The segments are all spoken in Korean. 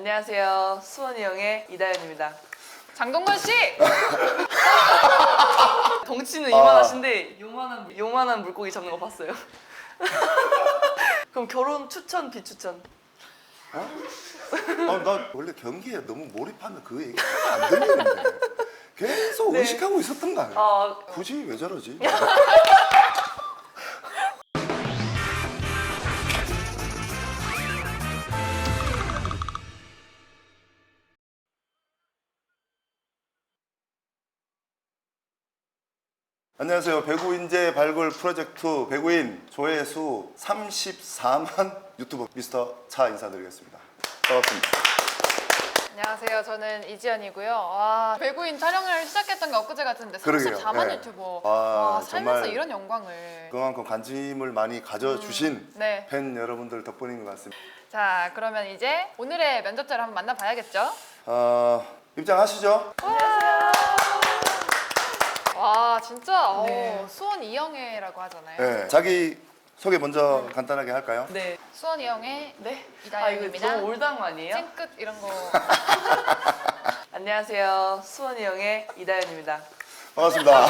안녕하세요. 수원이 형의 이다현입니다. 장동건 씨! 덩치는 이만하신데 요만한 물고기 잡는 거 봤어요. 그럼 결혼 추천, 비추천? 나 원래 경기에 너무 몰입하면 그 얘기가 안 들리는데 계속 네. 의식하고 있었던 거 아니야? 아, 굳이 왜 저러지? 안녕하세요. 배구 인재 발굴 프로젝트 배구인 조회수 34만 유튜버 미스터 차 인사드리겠습니다. 반갑습니다. 안녕하세요. 저는 이지연이고요. 와, 배구인 촬영을 시작했던 게 엊그제 같은데 그러게요. 34만 네. 유튜버. 아, 살면서 정말 이런 영광을. 그만큼 관심을 많이 가져주신 네. 팬 여러분들 덕분인 것 같습니다. 자, 그러면 이제 오늘의 면접자를 한번 만나봐야겠죠? 입장하시죠. 와, 진짜 네. 수원 이영애라고 하잖아요. 네. 자기 소개 먼저 간단하게 할까요? 네. 수원 이영애 네? 이다현입니다. 아, 이거 너무 올드한 거 아니에요? 찡끗 이런 거. 안녕하세요. 수원이 형의 이다현입니다. 반갑습니다.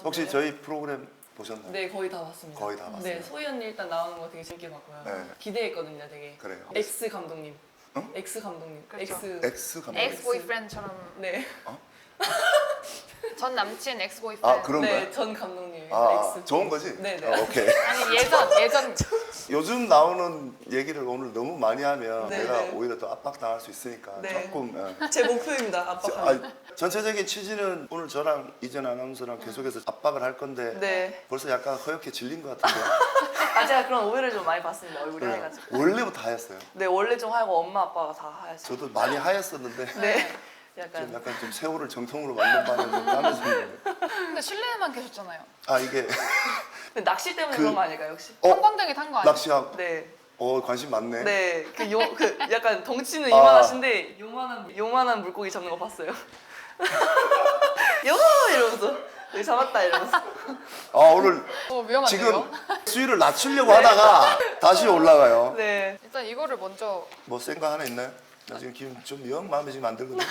혹시 저희 프로그램 보셨나요? 네, 거의 다 봤습니다. 거의 다 봤어요. 네, 소희 언니 일단 나오는 거 되게 재밌게 봤고요. 네. 기대했거든요, 되게. 그래요. 엑스 감독님. 응? 엑스 감독님. 그렇죠. 엑스 감독. 엑스 보이프렌드처럼 네. 전 남친 엑스 보이프렌드. 아 그런 네, 거야? 전 감독님. 아 엑스. 좋은 거지? 네, 네. 오케이. 아니 예전 요즘 나오는 얘기를 오늘 너무 많이 하면 네, 내가 네. 오히려 또 압박당할 수 있으니까 네. 조금. 제 목표입니다. 압박하는. 전체적인 취지는 오늘 저랑 이전 아나운서랑 계속해서 압박을 할 건데 네. 벌써 약간 허옇게 질린 것 같은데. 아, 제가 그런 오해를 좀 많이 봤습니다. 얼굴이 하얘가지고. 원래부터 하였어요. 네, 원래 좀 하고 엄마 아빠가 다 하였어요. 저도 많이 하였었는데 네. 좀 약간 좀 세월을 정통으로 만든 바는 좀 까매졌는데. 근데 실내에만 계셨잖아요. 아 이게 근데 낚시 때문에 그- 그런 거 아닐까요, 혹시? 형광등에 탄 거 아니에요? 낚시하고 네. 관심 많네. 네. 그 약간 덩치는 아. 이만하신데 요만한 물고기 잡는 거 봤어요. 요 이러면서 여기 잡았다 이러면서. 오늘 위험한데요? 지금 수위를 낮추려고 하다가 다시 올라가요. 네. 일단 이거를 먼저 뭐 센 거 하나 있나요? 나 지금 기분 좀 영 마음에 지금 안 들거든.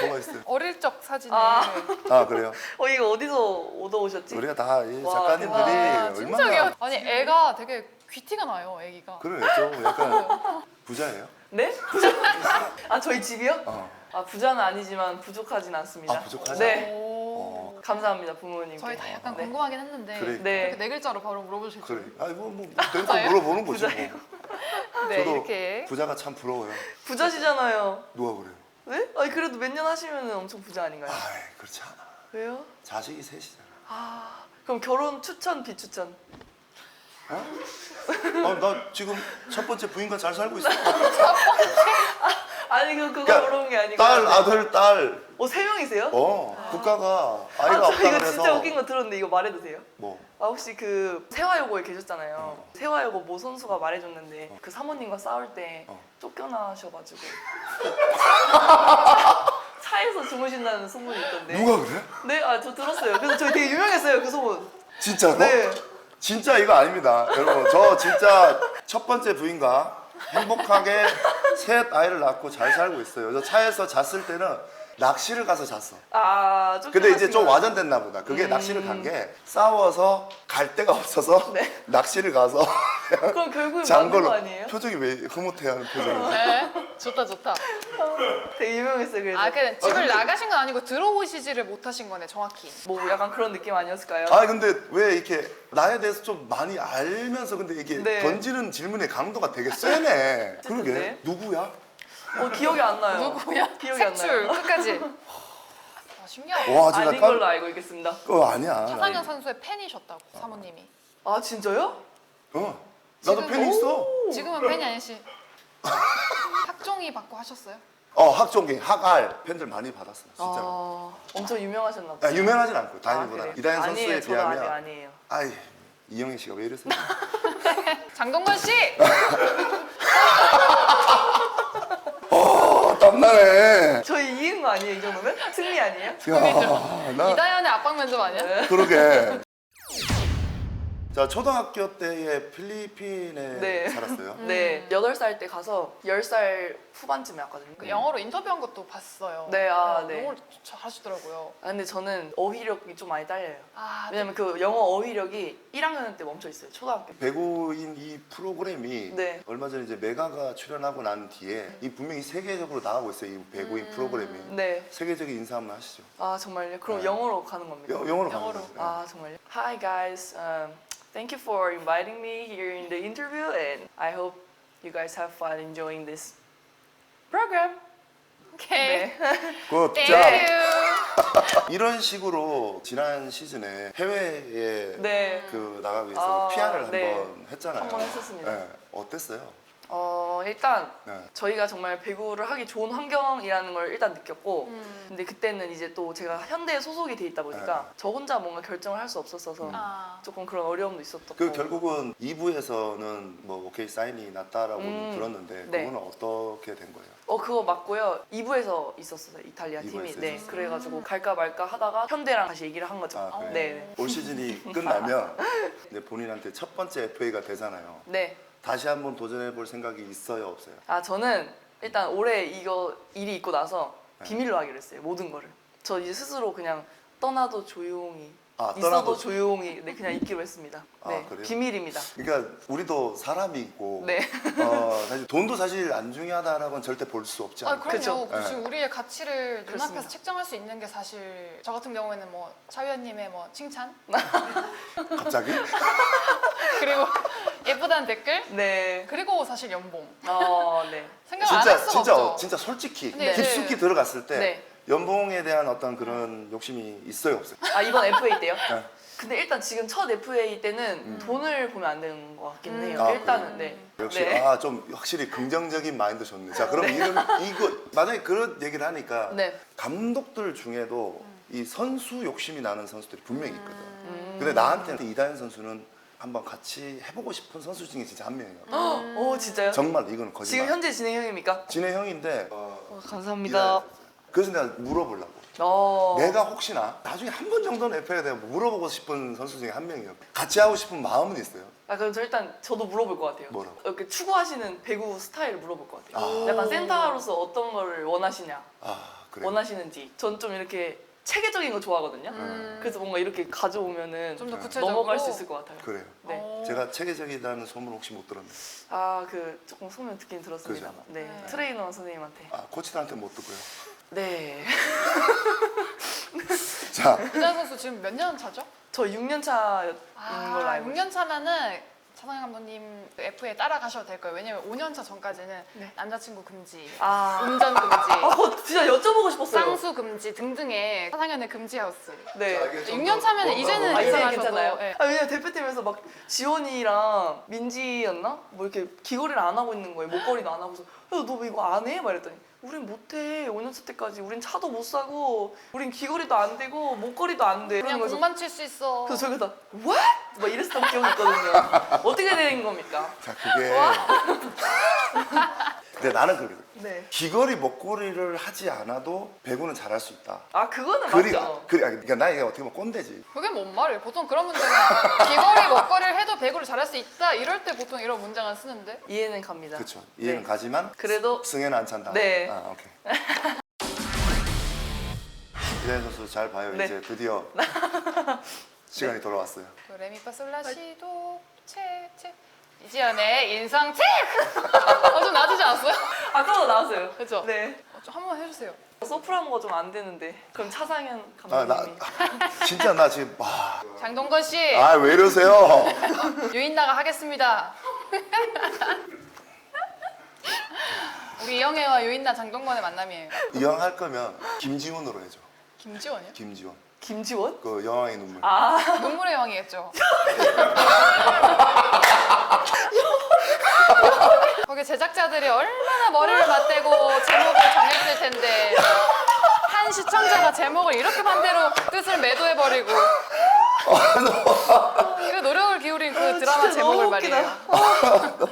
뭐가 있어요? 어릴 적 사진을 아 그래요? 이거 어디서 얻어오셨지? 우리가 다 이 와, 작가님들이 와, 진짜 얼마나 귀여워. 아니 애가 되게 귀티가 나요, 애기가. 그래 좀 약간 부자예요. 네? 아, 저희 집이요? 아, 부자는 아니지만 부족하진 않습니다. 아, 부족하지? 네. 오. 감사합니다, 부모님께. 저희 다 약간 네. 궁금하긴 했는데 그래. 네. 그렇게 네 글자로 바로 물어보실 줄. 그래. 아니 뭐 대놓고 물어보는 거지. 부자예요. 뭐. 네, 저도 이렇게. 부자가 참 부러워요. 부자시잖아요. 누가 그래요? 네? 아니, 그래도 몇 년 하시면 엄청 부자 아닌가요? 아이 그렇지 않아. 왜요? 자식이 셋이잖아. 아, 그럼 결혼 추천, 비추천? 나 지금 첫 번째 부인과 잘 살고 있어. 아니, 그거 그러니까 물어본 게 아니고. 딸, 아들, 딸. 3명이세요? 국가가 아이가 아, 저 없다 이거 그래서 진짜 웃긴 거 들었는데 이거 말해도 돼요? 뭐 아, 혹시 그 세화여고에 계셨잖아요. 세화여고 모 선수가 말해줬는데 그 사모님과 싸울 때 쫓겨나셔가지고 차에서 주무신다는 소문이 있던데. 누가 그래? 네, 아, 저 들었어요. 그래서 저희 되게 유명했어요, 그 소문. 진짜로? 네. 진짜 이거 아닙니다. 여러분 저 진짜 첫 번째 부인과 행복하게 셋 아이를 낳고 잘 살고 있어요. 저 차에서 잤을 때는 낚시를 가서 잤어. 아, 근데 이제 좀 쫓겨나신 와전됐나 보다. 그게 낚시를 간 게 싸워서 갈 데가 없어서 네. 낚시를 가서 거예요. 그럼 결국엔 잔 맞는 걸로. 거 아니에요? 표정이 왜 흐뭇해하는 표정이야? 네, 좋다. 되게 유명했어요, 그래서. 아, 그 집을 나가신 건 아니고 들어오시지를 못하신 거네, 정확히. 뭐 약간 그런 느낌 아니었을까요? 아 근데 왜 이렇게 나에 대해서 좀 많이 알면서 근데 이게 네. 던지는 질문의 강도가 되게 세네. 그러게 네. 누구야? 기억이 안 나요. 누구야? 기억이 안 색출 나요. 끝까지. 아, 신기하다. 와 진짜 아닌 걸로 알고 있겠습니다. 아니야. 차상현 선수의 팬이셨다고 사모님이. 아, 진짜요? 나도 지금- 팬 있어. 지금은 팬이 아니시. 학종이 받고 하셨어요? 학종기 학알 팬들 많이 받았어 진짜. 엄청 유명하셨나 봐요. 유명하진 않고 다행히보다 그래요? 이다현 아니에요, 선수에 저는 아직 비하면 아니에요. 아이 이영애 씨가 왜 이러세요? 장동건 씨! 땀나네. 저희 이긴 거 아니에요, 이 정도면? 승리 아니에요? 야, 나 이다현의 압박 면접 아니야? 그러게. 자, 초등학교 때에 필리핀에 네. 살았어요. 네, 8살 때 가서 10살 후반쯤에 왔거든요. 그 영어로 인터뷰한 것도 봤어요. 네, 네. 영어를 잘하시더라고요. 아, 근데 저는 어휘력이 좀 많이 딸려요. 아, 왜냐면 그 영어 어휘력이 1학년 때 멈춰 있어요. 초등학교 때. 배구인 이 프로그램이 네. 얼마 전에 이제 메가가 출연하고 난 뒤에 이 분명히 세계적으로 나가고 있어요. 이 배구인 프로그램이. 네. 세계적인 인사 한번 하시죠. 아, 정말요? 그럼 네. 영어로 가는 겁니다. 영어로 가는 영어로. 거예요. 아, 정말요? Hi guys, thank you for inviting me here in the interview and I hope you guys have fun enjoying this program. 오케이. 네. 굿. 땡큐. 자, 이런 식으로 지난 시즌에 해외에 네. 그 나가기 위해서 아, 피아를 네. 한번 했잖아요. 한번 했었습니다. 네. 어땠어요? 일단 네. 저희가 정말 배구를 하기 좋은 환경이라는 걸 일단 느꼈고 근데 그때는 이제 또 제가 현대에 소속이 돼 있다 보니까 저 혼자 뭔가 결정을 할 수 없었어서 아, 조금 그런 어려움도 있었고 그 결국은 2부에서는 뭐 오케이 사인이 났다라고 들었는데 네. 그거는 어떻게 된 거예요? 그거 맞고요. 2부에서 있었어요. 이탈리아 2부에서 팀이. 네. 있었어요. 그래가지고 갈까 말까 하다가 현대랑 다시 얘기를 한 거죠. 아, 그래요? 네. 올 시즌이 끝나면 이제 본인한테 첫 번째 FA가 되잖아요. 네. 다시 한번 도전해 볼 생각이 있어요, 없어요? 아, 저는 일단 올해 이거 일이 있고 나서 네. 비밀로 하기로 했어요. 모든 거를. 저 이제 스스로 그냥 떠나도 조용히 아, 있어도 떠나도 조용히 네, 그냥 있기로 했습니다. 아, 네. 그래요? 비밀입니다. 그러니까 우리도 사람이 있고 네. 사실 돈도 사실 안 중요하다라고는 절대 볼 수 없지 아, 않아요. 그럼요. 그쵸. 지금 우리의 가치를 그렇습니다. 눈앞에서 측정할 수 있는 게 사실 저 같은 경우에는 뭐 차 위원님의 뭐 칭찬 갑자기? 그리고 예쁘다는 댓글 네. 그리고 사실 연봉 네. 생각 안 할 수가 없죠. 진짜 솔직히 근데 이제- 깊숙이 들어갔을 때 네. 연봉에 대한 어떤 그런 욕심이 있어요, 없어요? 아, 이번 FA 때요? 네. 근데 일단 지금 첫 FA 때는 돈을 보면 안 되는 것 같긴 해요. 아, 일단은 그래요? 네. 역시 네. 좀 확실히 긍정적인 마인드 좋네. 자, 그럼 이거 만약에 그런 얘기를 하니까 네. 감독들 중에도 이 선수 욕심이 나는 선수들이 분명히 있거든. 음. 근데 나한테는 이다현 선수는 한번 같이 해보고 싶은 선수 중에 진짜 한 명이에요. 오, 진짜요? 정말 이거는 거짓말. 지금 현재 진행형입니까? 진해 형인데 감사합니다. 이다현. 그래서 내가 물어보려고. 내가 혹시나 나중에 한 번 정도는 FA가 내가 물어보고 싶은 선수 중에 한 명이에요. 같이 하고 싶은 마음은 있어요. 그럼 저 일단 저도 물어볼 것 같아요. 뭐라고? 이렇게 추구하시는 배구 스타일을 물어볼 것 같아요. 아. 약간 센터로서 어떤 거를 원하시냐, 아, 그래. 원하시는지. 전 좀 이렇게 체계적인 거 좋아하거든요. 그래서 뭔가 이렇게 가져오면은 좀 더 구체적으로 넘어갈 수 있을 것 같아요. 그래요. 네. 제가 체계적이라는 소문 혹시 못 들었나요? 조금 소문 듣긴 들었습니다. 그죠? 네. 네. 트레이너 선생님한테. 코치들한테 못 듣고요. 네. 자, 이다현 선수 지금 몇 년 차죠? 저 6년 차인 걸로 알고 6년 차면은 차상현 감독님 FA 따라가셔도 될 거예요. 왜냐면 5년 차 전까지는 네. 남자친구 금지, 아. 운전 금지, 그거 진짜 여쭤보고 싶었어요. 쌍수 금지 등등의 차상현의 금지 하우스. 네. 자, 이게 좀 6년 차면 이제는 아, 이제 괜찮아셔도, 괜찮아요? 네. 왜냐면 대표팀에서 막 지원이랑 민지였나? 뭐 이렇게 귀걸이를 안 하고 있는 거예요. 목걸이도 안 하고서. 야, 너 왜 이거 안 해? 막 이랬더니 우린 못해. 5년차 때까지. 우린 차도 못 사고 우린 귀걸이도 안 되고 목걸이도 안 돼. 그냥 그래서 공만 칠 수 있어. 그래서 저기서 What? 막 이랬었던 기억이 있거든요. 어떻게 된 겁니까? 자, 그게. 근데 나는 그래. 네. 귀걸이 목걸이를 하지 않아도 배구는 잘할 수 있다. 그거는 그러니까, 맞죠. 그러니까 나 이게 어떻게 보면 꼰대지. 그게 뭔 말이에요? 보통 그런 문장은 귀걸이 먹거리를 해도 배구를 잘할 수 있다 이럴 때 보통 이런 문장을 쓰는데 이해는 갑니다. 그렇죠. 이해는 네. 가지만 그래도 승에는 안 찬다. 네. 아, 오케이. 이다현 선수 잘 봐요. 네. 이제 드디어 시간이 돌아왔어요. 그 레미파 솔라시도 채 이지연의 인성 책! 좀 나아지지 않았어요? 아까도 나왔어요. 그죠? 네. 좀 한번 해주세요. 소프라노가 좀 안 되는데. 그럼 차상현 나 감독님이. 진짜 나 지금 장동건 씨 왜 이러세요? 유인나가 하겠습니다. 우리 이영애와 유인나 장동건의 만남이에요. 이왕 할 거면 김지훈으로 해줘. 김지원이요? 김지훈. 김지원? 그 여왕의 눈물. 눈물의 여왕이겠죠. 거기 제작자들이 얼마나 머리를 맞대고 제목을 정했을 텐데 한 시청자가 제목을 이렇게 반대로 뜻을 매도해버리고 그 노력을 기울인 그 드라마 진짜 제목을 너무 말이에요. 웃기다.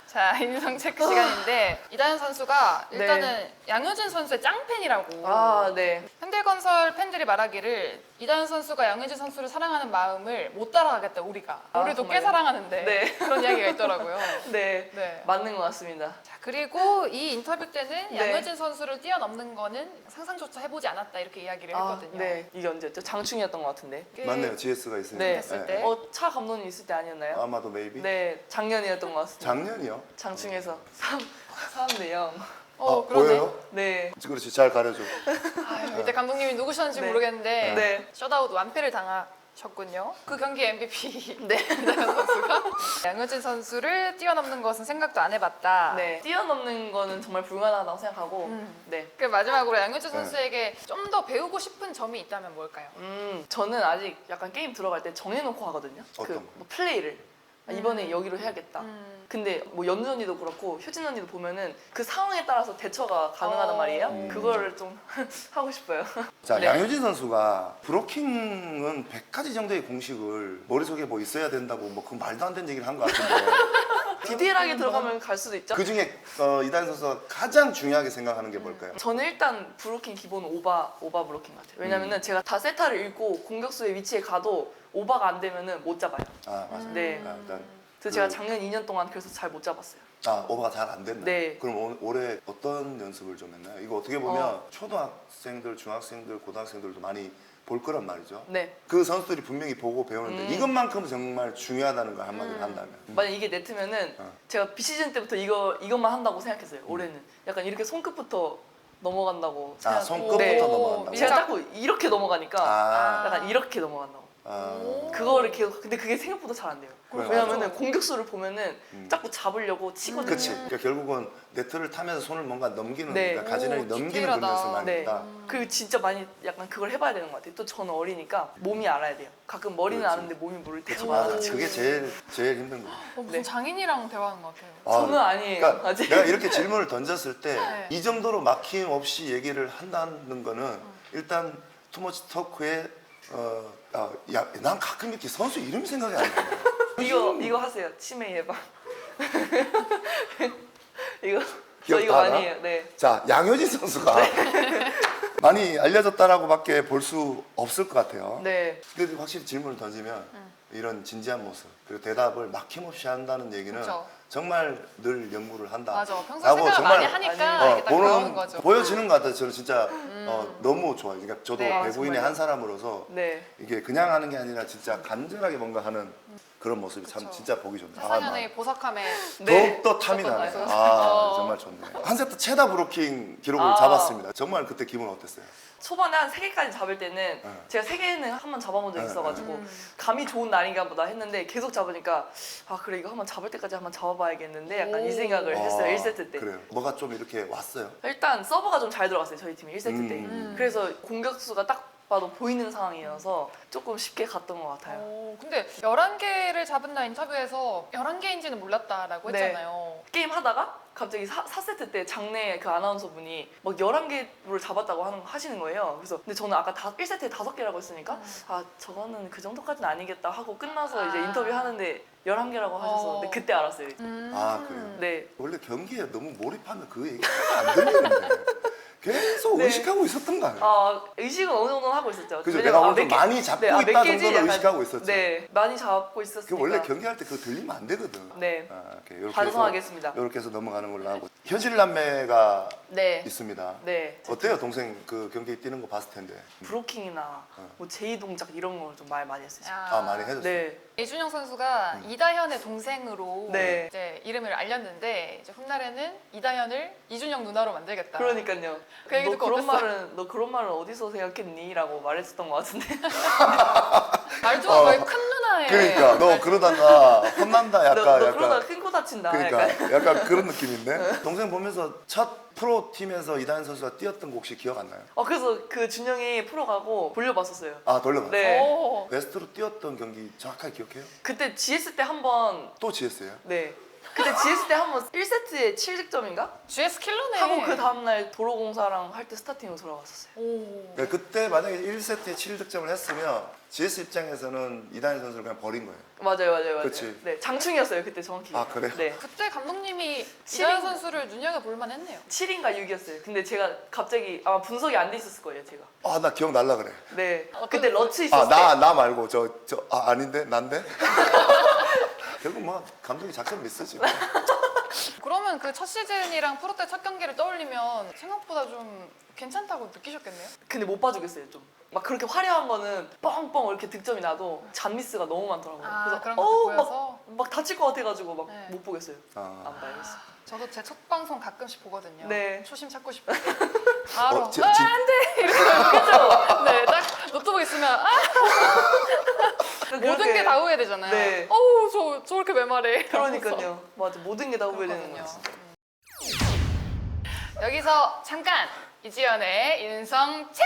자 자, 인성 체크 시간인데 이다현 선수가 일단은 양효진 선수의 짱팬이라고. 아, 네. 현대건설 팬들이 말하기를 이다현 선수가 양효진 선수를 사랑하는 마음을 못 따라가겠다 우리가. 아, 우리도 꽤 정말요? 사랑하는데 네. 그런 이야기가 있더라고요. 네. 네. 맞는 것 같습니다. 자, 그리고 이 인터뷰 때는 네. 양효진 선수를 뛰어넘는 거는 상상조차 해보지 않았다 이렇게 이야기를 했거든요. 네. 이게 언제였죠? 장충이었던 것 같은데. 그 맞네요. GS가 있으니까. 네. 됐을 때. 차 감독님 있을 때 아니었나요? 아마도 메이비. 네. 작년이었던 것 같습니다. 작년이요? 장충에서 3대 0. 그러네. 보여요? 네. 그렇지, 잘 가려줘. 아유, 이때 감독님이 누구셨는지 네. 모르겠는데 네. 셧아웃 완패를 당하셨군요. 그 경기 MVP 네. 이다현 선수가 양효진 선수를 뛰어넘는 것은 생각도 안 해봤다. 네. 뛰어넘는 거는 정말 불가능하다고 생각하고. 네. 그 마지막으로 양효진 네. 선수에게 좀 더 배우고 싶은 점이 있다면 뭘까요? 저는 아직 약간 게임 들어갈 때 정해놓고 하거든요. 어떤 그 거? 뭐 플레이를. 아, 이번에 여기로 해야겠다. 근데 뭐 연주 언니도 그렇고 효진 언니도 보면은 그 상황에 따라서 대처가 가능하단 말이에요. 그거를 좀 하고 싶어요. 자, 네. 양효진 선수가 브로킹은 100가지 정도의 공식을 머릿속에 뭐 있어야 된다고 뭐 그 말도 안 되는 얘기를 한 것 같은데 디테일하게 들어가면 갈 수도 있죠. 그 중에 이다현 선수가 가장 중요하게 생각하는 게 뭘까요? 저는 일단 브로킹 기본 오바 브로킹 같아요. 왜냐면은 제가 다 세타를 읽고 공격수의 위치에 가도 오바가 안 되면은 못 잡아요. 아, 맞아요. 네. 아, 일단 그래서 제가 작년 2년 동안 그래서 잘 못 잡았어요. 오버가 잘 안 됐나요? 네. 그럼 올해 어떤 연습을 좀 했나요? 이거 어떻게 보면 초등학생들, 중학생들, 고등학생들도 많이 볼 거란 말이죠. 네. 그 선수들이 분명히 보고 배우는데 이것만큼 정말 중요하다는 걸 한마디로 한다면 만약 이게 네트면은 제가 비시즌 때부터 이것만 한다고 생각했어요. 올해는 약간 이렇게 손끝부터 넘어간다고 생각. 손끝부터 네. 넘어간다고? 제가 자꾸 이렇게 넘어가니까 아. 약간 이렇게 넘어간다고. 아. 그거를 계속 근데 그게 생각보다 잘 안 돼요. 그래, 왜냐면은 맞아. 공격수를 보면은 자꾸 잡으려고 치거든요. 그치. 그러니까 결국은 네트를 타면서 손을 뭔가 넘기는, 네. 그러니까 가지런히 오, 넘기는 디테일하다. 그런 연습을 많이 네. 했다. 그리고 진짜 많이 약간 그걸 해봐야 되는 것 같아요. 또 저는 어리니까 몸이 알아야 돼요. 가끔 머리는 그렇지. 아는데 몸이 모를 때가 맞아. 많아가지고. 그게 제일 힘든 거예요. 무슨 네. 장인이랑 대화하는 것 같아요. 저는 아니에요. 그러니까 아직. 내가 이렇게 질문을 던졌을 때 이 네. 정도로 막힘 없이 얘기를 한다는 거는 일단 투머치 토크에 난 가끔 이렇게 선수 이름 생각이 안 나. 이거 하세요. 치매 예방. 이거 저 기억 이거 다 나? 아니에요. 네. 자, 양효진 선수가 많이 알려졌다라고밖에 볼 수 없을 것 같아요. 네. 근데 확실히 질문을 던지면 이런 진지한 모습 그리고 대답을 막힘없이 한다는 얘기는 그쵸. 정말 늘 연구를 한다. 맞아. 평소 라고 생각을 정말 많이 하니까 이게 딱 나오는 거죠. 보여지는 것 같아요. 저는 진짜 너무 좋아요. 그러니까 저도 네, 배구인의 정말요. 한 사람으로서 네. 이게 그냥 하는 게 아니라 진짜 간절하게 뭔가 하는 그런 모습이 참 그쵸. 진짜 보기 좋네요. 4년의 보석함에 네. 더욱더 탐이 무조건 나네요. 나요. 아, 정말 좋네. 한 세트 최다 브로킹 기록을 아. 잡았습니다. 정말 그때 기분 어땠어요? 초반에 한 3개까지 잡을 때는 제가 3개는 한 번 잡아본 적이 있어가지고 감이 좋은 날인가 보다 했는데 계속 잡으니까 아 그래 이거 한번 잡을 때까지 한번 잡아봐야겠는데 약간 이 생각을 했어요. 1세트 때. 그래요. 뭐가 좀 이렇게 왔어요? 일단 서버가 좀 잘 들어갔어요. 저희 팀이 1세트 때. 음. 그래서 공격수가 딱 봐도 보이는 상황이어서 조금 쉽게 갔던 것 같아요. 근데 11개를 잡은 날 인터뷰에서 11개인지는 몰랐다라고 네. 했잖아요. 게임 하다가 갑자기 4세트 때 장내 그 아나운서 분이 막 11개를 잡았다고 하시는 거예요. 그래서 근데 저는 아까 1세트에 5개라고 했으니까 아 저거는 그 정도까지는 아니겠다 하고 끝나서 이제 인터뷰 하는데 11개라고 하셔서 근데 그때 알았어요. 아, 그래요? 네. 원래 경기에 너무 몰입하면 그 얘기가 안 들리는데 계속 네. 의식하고 있었던 거 아니에요? 아 의식은 어느 정도는 하고 있었죠. 그죠? 왜냐면 내가 오늘 몇 좀 개- 많이 잡고 네, 몇 있다 개지? 정도는 약간- 의식하고 있었죠. 네, 많이 잡고 있었으니까. 그 원래 경기할 때 그거 들리면 안 되거든. 네, 이렇게 반성하겠습니다. 이렇게 해서 넘어가는 걸로 하고 현실 남매가 네, 있습니다. 네. 어때요, 동생 그 경기 뛰는 거 봤을 텐데. 브로킹이나 뭐 제이 동작 이런 걸 좀 많이 했어요. 많이 해줬어요. 네, 이준영 선수가 이다현의 동생으로 네. 이제 이름을 알렸는데 이제 훗날에는 이다현을 이준영 누나로 만들겠다. 그러니까요. 그 얘기 듣고 어땠어요? 너 그런 말은 어디서 생각했니?라고 말했었던 것 같은데. 말투가 거의 큰 누나의 그러니까 너 그러다가 혼난다 약간 너 약간 그러다 큰 코 다친다. 그러니까 약간. 약간 그런 느낌인데 동생 보면서 첫 프로 팀에서 이다현 선수가 뛰었던 곡 혹시 기억 안 나요? 그래서 그 준영이 프로 가고 돌려봤었어요. 아 돌려봤어요. 네. 오. 베스트로 뛰었던 경기 정확하게 기억해요? 그때 GS 때 한번 또 GS예요? 네. 그때 GS 때 한 번 1세트에 7득점인가? GS 킬러네. 하고 그 다음날 도로공사랑 할 때 스타팅으로 돌아왔었어요. 오. 네, 그때 만약에 1세트에 7득점을 했으면 GS 입장에서는 이다현 선수를 그냥 버린 거예요. 맞아요. 그치. 네, 장충이었어요 그때 정확히. 아, 그래요? 네. 그때 감독님이 칠인- 이다현 선수를 눈여겨볼 만했네요. 7인가 6이었어요. 근데 제가 갑자기 아마 분석이 안 돼 있었을 거예요 제가. 아, 나 기억 날라 그래. 네. 어떤 그때 러츠 아, 있었을 때. 나 말고 아닌데? 난데? 결국 뭐 감독이 작전 미스지. 그러면 그 첫 시즌이랑 프로 때 첫 경기를 떠올리면 생각보다 좀 괜찮다고 느끼셨겠네요? 근데 못 봐주겠어요 좀. 막 그렇게 화려한 거는 뻥뻥 이렇게 득점이 나도 잔미스가 너무 많더라고요. 아, 그런 것도 어우, 보여서? 막 다칠 것 같아가지고 막 네. 못 보겠어요. 아. 안 봐야겠어. 저도 제 첫 방송 가끔씩 보거든요. 네. 초심 찾고 싶을 때. 바로 어, 지- 아, 지- 안 돼! 이러면서 네, 딱 노트북 있으면 아, 모든 게 다 후회되잖아요. 네. 어우, 저렇게 왜 말해? 그러니까요. 맞아. 모든 게 다 후회되는 그렇거든요. 거야. 진짜. 여기서 잠깐 이지연의 인성 책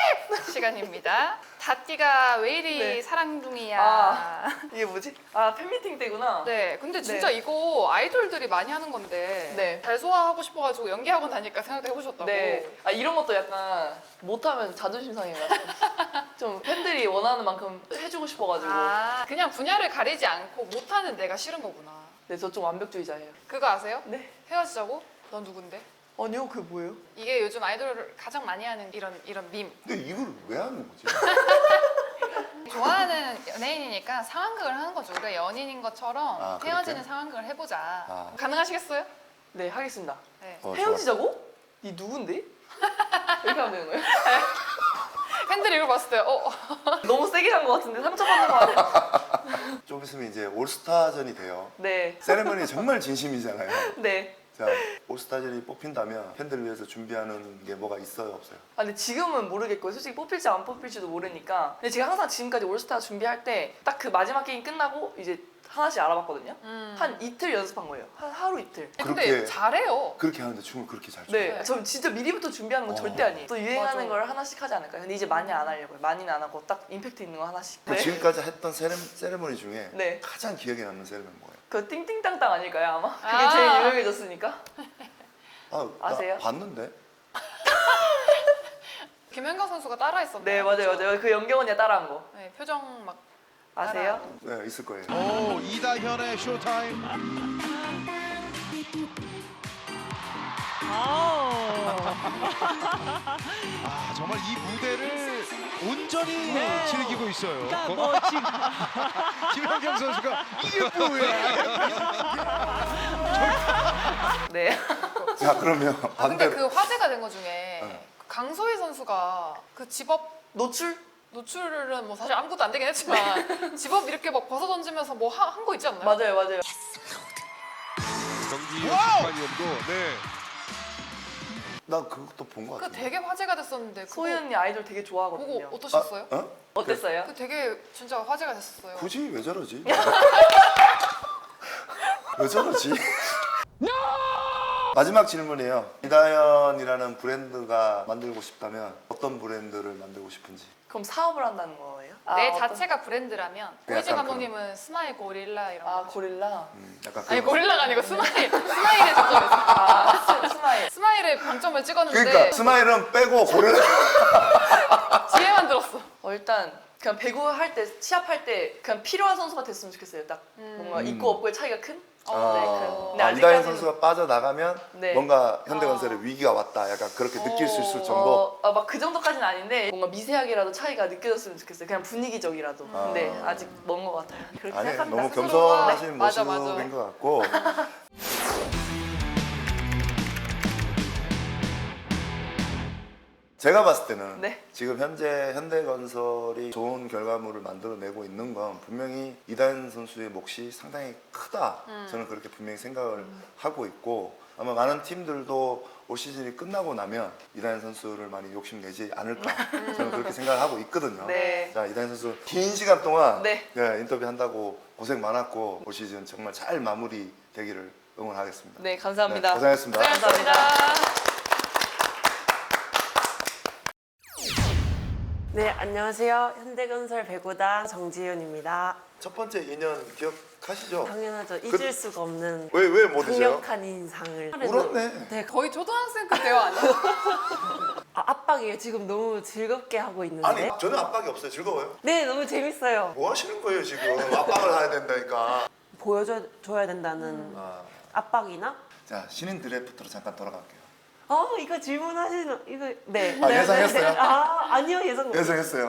시간입니다. 다띠가 왜 이리 네. 사랑둥이야. 아. 이게 뭐지? 아 팬미팅 때구나. 네, 근데 진짜 네. 이거 아이돌들이 많이 하는 건데 네. 잘 소화하고 싶어가지고 연기학원 다니까 생각도 해보셨다고. 네. 아 이런 것도 약간 못하면 자존심 상해가지고 좀 팬들이 원하는 만큼 해주고 싶어가지고. 아, 그냥 분야를 가리지 않고 못하는 내가 싫은 거구나. 네, 저 좀 완벽주의자예요. 그거 아세요? 네. 헤어지자고? 넌 누군데? 아니요, 그게 뭐예요? 이게 요즘 아이돌을 가장 많이 하는 이런 밈. 근데 이걸 왜 하는 거지? 좋아하는 연예인이니까 상황극을 하는 거죠. 우리가 연인인 것처럼 아, 그렇게? 헤어지는 상황극을 해보자. 아. 가능하시겠어요? 네, 하겠습니다. 네. 헤어지자고? 니 누군데? 이렇게 하면 되는 거예요? 팬들이 이걸 봤을 때 너무 세게 간 것 같은데 상처받는 거 아니야? 좀 있으면 이제 올스타전이 돼요. 네. 세레머니 정말 진심이잖아요. 네. 자, 올스타전이 뽑힌다면 팬들을 위해서 준비하는 게 뭐가 있어요, 없어요? 아, 근데 지금은 모르겠고요. 솔직히 뽑힐지 안 뽑힐지도 모르니까. 근데 제가 항상 지금까지 올스타 준비할 때 딱 그 마지막 게임 끝나고 이제 하나씩 알아봤거든요. 한 이틀 연습한 거예요. 한 하루 이틀. 근데 그렇게- 잘해요. 그렇게 하는데 춤을 그렇게 잘 춰요. 네, 네. 저 진짜 미리부터 준비하는 건 어. 절대 아니에요. 또 유행하는 맞아. 걸 하나씩 하지 않을까요? 근데 이제 많이 안 하려고요. 많이는 안 하고 딱 임팩트 있는 거 하나씩. 그 네. 지금까지 했던 세레머니 중에 네. 가장 기억에 남는 세레머니 뭐예요? 그 띵띵땅땅 아닐까요 아마? 그게 아. 제일 유명해졌으니까. 아, 아세요? 나 봤는데? 김연경 선수가 따라 했었나요? 네, 맞아요. 그 연경 언니가 따라한 거. 네, 표정 막 아세요? 네, 있을 거예요. 오, 이다현의 쇼타임. 아, 정말 이 무대를 온전히 즐기고 있어요. 김연경 선수가 이게 뭐야? 네. 자, 그러면 아, 근데 반대로. 그 화제가 된 거 중에 강소희 선수가 그 집업 노출? 노출은 뭐 사실 아무것도 안 되긴 했지만 집업 이렇게 막 벗어 던지면서 뭐 한 거 있지 않나요? 맞아요. 경기 심판위원도 네. 나 그것도 본 것 그 같은데. 되게 화제가 됐었는데 그거 소희 언니 아이돌 되게 보고 좋아하거든요. 어떠셨어요? 어? 어땠어요? 그 되게 진짜 화제가 됐었어요. 굳이 왜 저러지? 왜 저러지? 마지막 질문이에요. 이다현이라는 브랜드가 만들고 싶다면 어떤 브랜드를 만들고 싶은지. 그럼 사업을 한다는 거예요? 내 어떤- 자체가 브랜드라면 네, 오이진 약간 감독님은 스마일 고릴라 이런 아 거. 고릴라. 약간 아니 그런 고릴라가 아니고 스마일에 초점했어. 아 스마일. 스마일에 방점을 찍었는데 그러니까 스마일은 빼고 고릴라. 지혜만 들었어. 일단 그냥 배구 할 때 시합할 때 그냥 필요한 선수가 됐으면 좋겠어요. 딱 뭔가 있고 없고의 차이가 큰. 네, 근데 이다현 아직까지는- 선수가 빠져나가면 네. 뭔가 현대건설에 위기가 왔다. 약간 그렇게 느낄 수 있을 정도. 막 그 정도까지는 아닌데 뭔가 미세하게라도 차이가 느껴졌으면 좋겠어요. 그냥 분위기적이라도. 근데 아직 먼 것 같아요. 그렇게 아니, 생각합니다. 너무 스스로가. 겸손하신 네, 맞아, 모습인 맞아. 것 같고. 제가 봤을 때는 네. 지금 현재 현대건설이 좋은 결과물을 만들어내고 있는 건 분명히 이다현 선수의 몫이 상당히 크다. 저는 그렇게 분명히 생각을 하고 있고 아마 많은 팀들도 올 시즌이 끝나고 나면 이다현 선수를 많이 욕심내지 않을까. 저는 그렇게 생각을 하고 있거든요. 네. 자, 이다현 선수 긴 시간 동안 네. 인터뷰한다고 고생 많았고 올 시즌 정말 잘 마무리 되기를 응원하겠습니다. 네, 감사합니다. 네, 고생하셨습니다. 감사합니다. 네, 안녕하세요. 현대건설 배구단 정지윤입니다. 첫 번째 인연 기억 가시죠. 당연하죠. 잊을 수가 없는 왜 못 드세요? 강력한 인상을. 울었네. 네, 거의 초등학생 그 대화 아니야? 압박이에요. 지금 너무 즐겁게 하고 있는데. 아니 저는 압박이 없어요. 즐거워요. 네, 너무 재밌어요. 뭐 하시는 거예요 지금? 압박을 해야 된다니까. 보여줘야 된다는 아, 압박이나. 자 신인 드래프트로 잠깐 돌아갈게요. 이거 질문하시는 이거 네. 아, 네, 예상했어요? 네. 아, 아니요, 예상 못. 예상했어요.